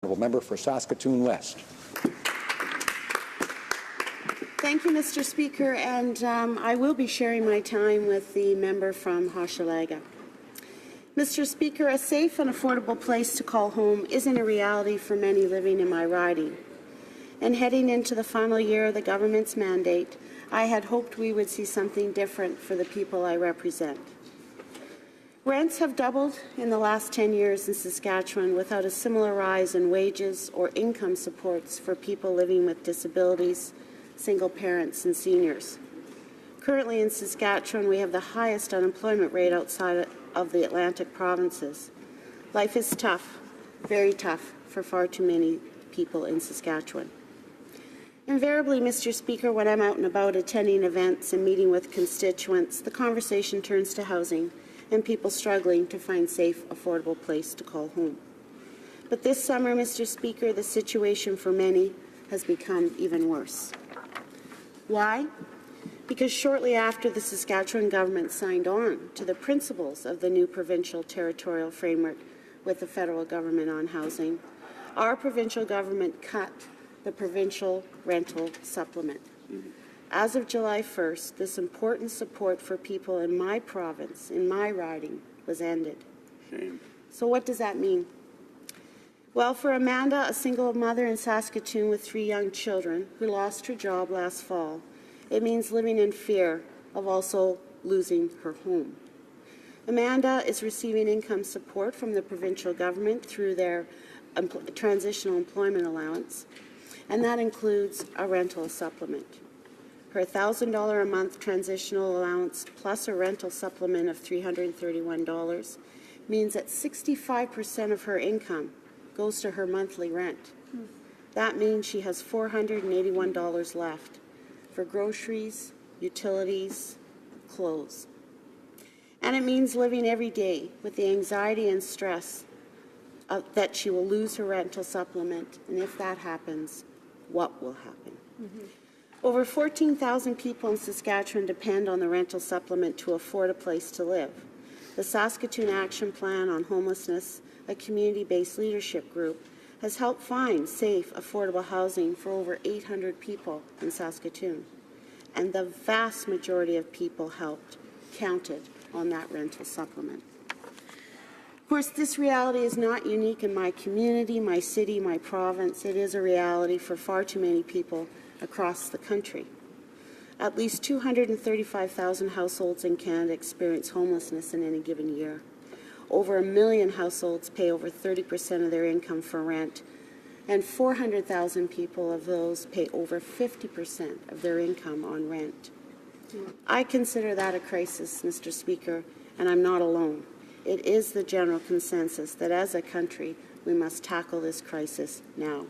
Member for Saskatoon West. Thank you, Mr. Speaker, and I will be sharing my time with the member from Hochelaga. Mr. Speaker, a safe and affordable place to call home isn't a reality for many living in my riding. And heading into the final year of the government's mandate, I had hoped we would see something different for the people I represent. Rents have doubled in the last 10 years in Saskatchewan without a similar rise in wages or income supports for people living with disabilities, single parents, and seniors. Currently in Saskatchewan, we have the highest unemployment rate outside of the Atlantic provinces. Life is tough, very tough, for far too many people in Saskatchewan. Invariably, Mr. Speaker, when I'm out and about attending events and meeting with constituents, the conversation turns to housing and people struggling to find a safe, affordable place to call home. But this summer, Mr. Speaker, the situation for many has become even worse. Why? Because shortly after the Saskatchewan government signed on to the principles of the new provincial territorial framework with the federal government on housing, our provincial government cut the provincial rental supplement. As of July 1st, this important support for people in my province, in my riding, was ended. Shame. So what does that mean? Well, for Amanda, a single mother in Saskatoon with 3 young children who lost her job last fall, it means living in fear of also losing her home. Amanda is receiving income support from the provincial government through their transitional employment allowance, and that includes a rental supplement. Her $1,000 a month transitional allowance plus a rental supplement of $331 means that 65% of her income goes to her monthly rent. That means she has $481 left for groceries, utilities, clothes. And it means living every day with the anxiety and stress that she will lose her rental supplement, and if that happens, what will happen? Over 14,000 people in Saskatchewan depend on the rental supplement to afford a place to live. The Saskatoon Action Plan on Homelessness, a community-based leadership group, has helped find safe, affordable housing for over 800 people in Saskatoon. And the vast majority of people counted on that rental supplement. Of course, this reality is not unique in my community, my city, my province. It is a reality for far too many people across the country. At least 235,000 households in Canada experience homelessness in any given year. Over 1 million households pay over 30% of their income for rent, and 400,000 people of those pay over 50% of their income on rent. I consider that a crisis, Mr. Speaker, and I'm not alone. It is the general consensus that as a country, we must tackle this crisis now.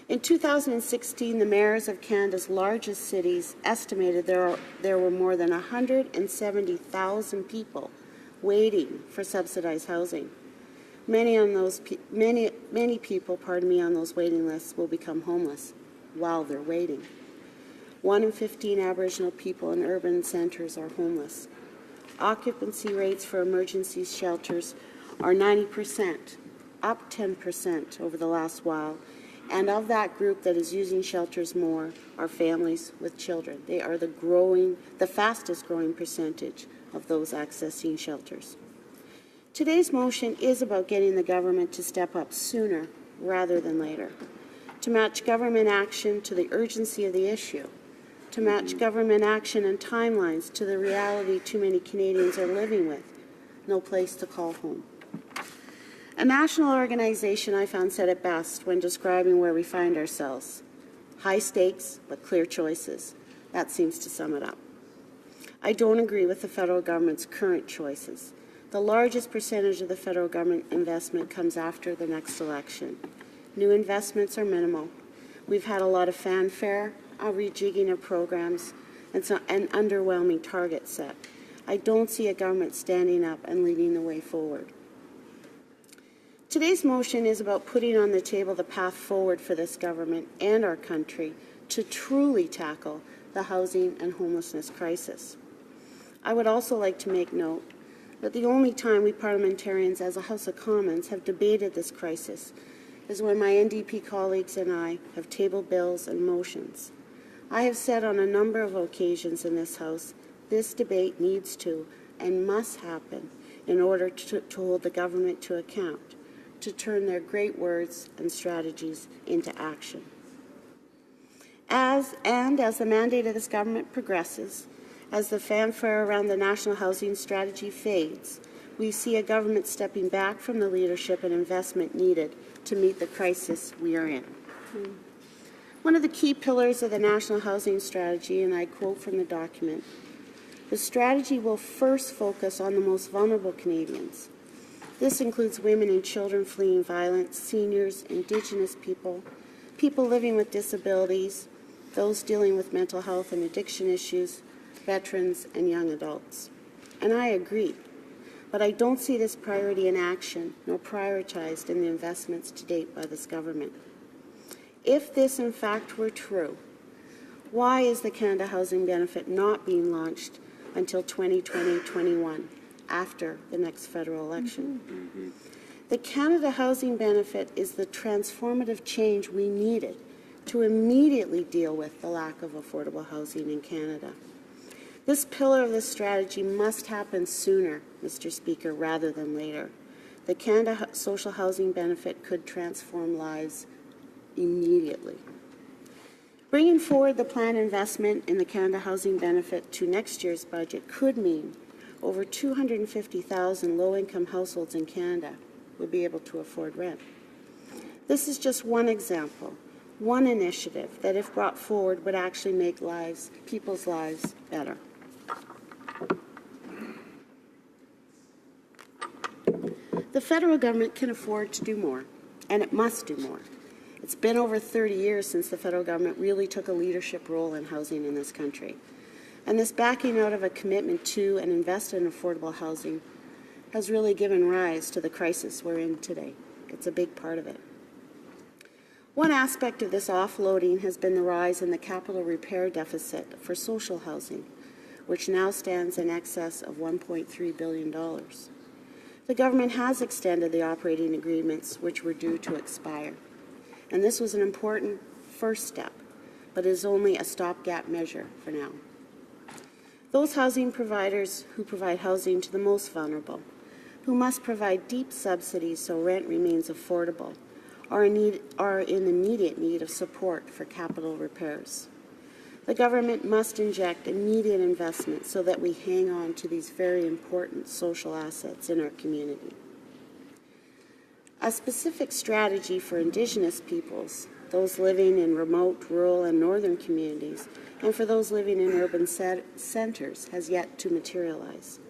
In 2016, the mayors of Canada's largest cities estimated there were more than 170,000 people waiting for subsidized housing. Many people on those waiting lists will become homeless while they're waiting. 1 in 15 Aboriginal people in urban centres are homeless. Occupancy rates for emergency shelters are 90%, up 10% over the last while. And of that group that is using shelters more are families with children. They are the fastest growing percentage of those accessing shelters. Today's motion is about getting the government to step up sooner rather than later, to match government action to the urgency of the issue, to match government action and timelines to the reality too many Canadians are living with, no place to call home. A national organization I found said it best when describing where we find ourselves. High stakes, but clear choices. That seems to sum it up. I don't agree with the federal government's current choices. The largest percentage of the federal government investment comes after the next election. New investments are minimal. We've had a lot of fanfare, a rejigging of programs, and an underwhelming target set. I don't see a government standing up and leading the way forward. Today's motion is about putting on the table the path forward for this government and our country to truly tackle the housing and homelessness crisis. I would also like to make note that the only time we parliamentarians as a House of Commons have debated this crisis is when my NDP colleagues and I have tabled bills and motions. I have said on a number of occasions in this House, this debate needs to and must happen in order to hold the government to account, to turn their great words and strategies into action. As the mandate of this government progresses, as the fanfare around the National Housing Strategy fades, we see a government stepping back from the leadership and investment needed to meet the crisis we are in. One of the key pillars of the National Housing Strategy, and I quote from the document, the strategy will first focus on the most vulnerable Canadians. This includes women and children fleeing violence, seniors, Indigenous people, people living with disabilities, those dealing with mental health and addiction issues, veterans, and young adults. And I agree, but I don't see this priority in action nor prioritized in the investments to date by this government. If this in fact were true, why is the Canada Housing Benefit not being launched until 2020-21, after the next federal election? The Canada Housing Benefit is the transformative change we needed to immediately deal with the lack of affordable housing in Canada. This pillar of the strategy must happen sooner, Mr. Speaker, rather than later. The Canada Social Housing Benefit could transform lives immediately. Bringing forward the planned investment in the Canada Housing Benefit to next year's budget could mean over 250,000 low-income households in Canada would be able to afford rent. This is just one example, one initiative that, if brought forward, would actually make people's lives better. The federal government can afford to do more, and it must do more. It's been over 30 years since the federal government really took a leadership role in housing in this country. And this backing out of a commitment to and invest in affordable housing has really given rise to the crisis we're in today. It's a big part of it. One aspect of this offloading has been the rise in the capital repair deficit for social housing, which now stands in excess of $1.3 billion. The government has extended the operating agreements which were due to expire. And this was an important first step, but is only a stopgap measure for now. Those housing providers who provide housing to the most vulnerable, who must provide deep subsidies so rent remains affordable, are in immediate need of support for capital repairs. The government must inject immediate investment so that we hang on to these very important social assets in our community. A specific strategy for Indigenous peoples, those living in remote, rural, and northern communities, and for those living in urban centres, has yet to materialize.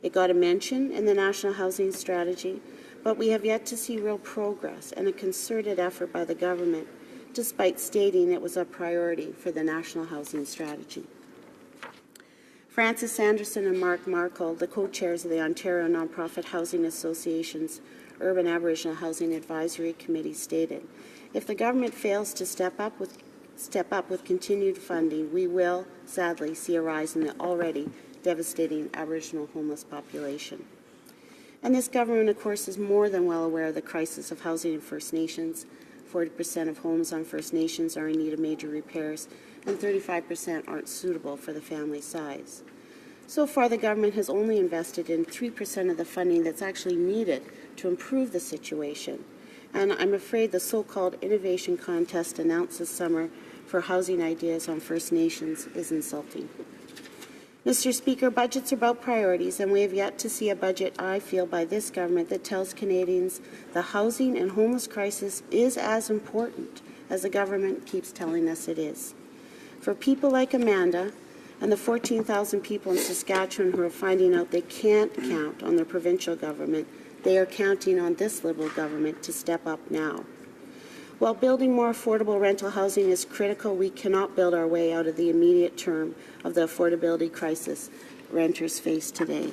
It got a mention in the National Housing Strategy, but we have yet to see real progress and a concerted effort by the government, despite stating it was a priority for the National Housing Strategy. Francis Sanderson and Mark Markle, the co-chairs of the Ontario Nonprofit Housing Association's Urban Aboriginal Housing Advisory Committee, stated, if the government fails to step up with continued funding, we will, sadly, see a rise in the already devastating Aboriginal homeless population. And this government, of course, is more than well aware of the crisis of housing in First Nations. 40% of homes on First Nations are in need of major repairs, and 35% aren't suitable for the family size. So far, the government has only invested in 3% of the funding that's actually needed to improve the situation. And I'm afraid the so-called innovation contest announced this summer for housing ideas on First Nations is insulting. Mr. Speaker, budgets are about priorities, and we have yet to see a budget, I feel, by this government that tells Canadians the housing and homeless crisis is as important as the government keeps telling us it is. For people like Amanda and the 14,000 people in Saskatchewan who are finding out they can't count on their provincial government, they are counting on this Liberal government to step up now. While building more affordable rental housing is critical, we cannot build our way out of the immediate term of the affordability crisis renters face today.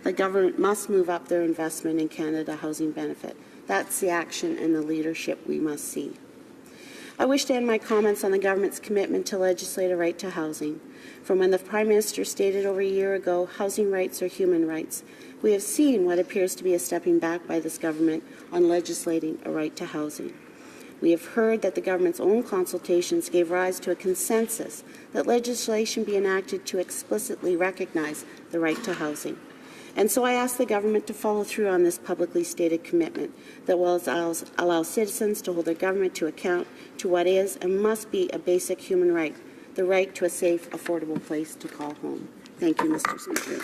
The government must move up their investment in Canada Housing Benefit. That's the action and the leadership we must see. I wish to end my comments on the government's commitment to legislate a right to housing. From when the Prime Minister stated over a year ago, housing rights are human rights, we have seen what appears to be a stepping back by this government on legislating a right to housing. We have heard that the government's own consultations gave rise to a consensus that legislation be enacted to explicitly recognize the right to housing. And so I ask the government to follow through on this publicly stated commitment that will allow citizens to hold their government to account to what is and must be a basic human right, the right to a safe, affordable place to call home. Thank you, Mr. Speaker.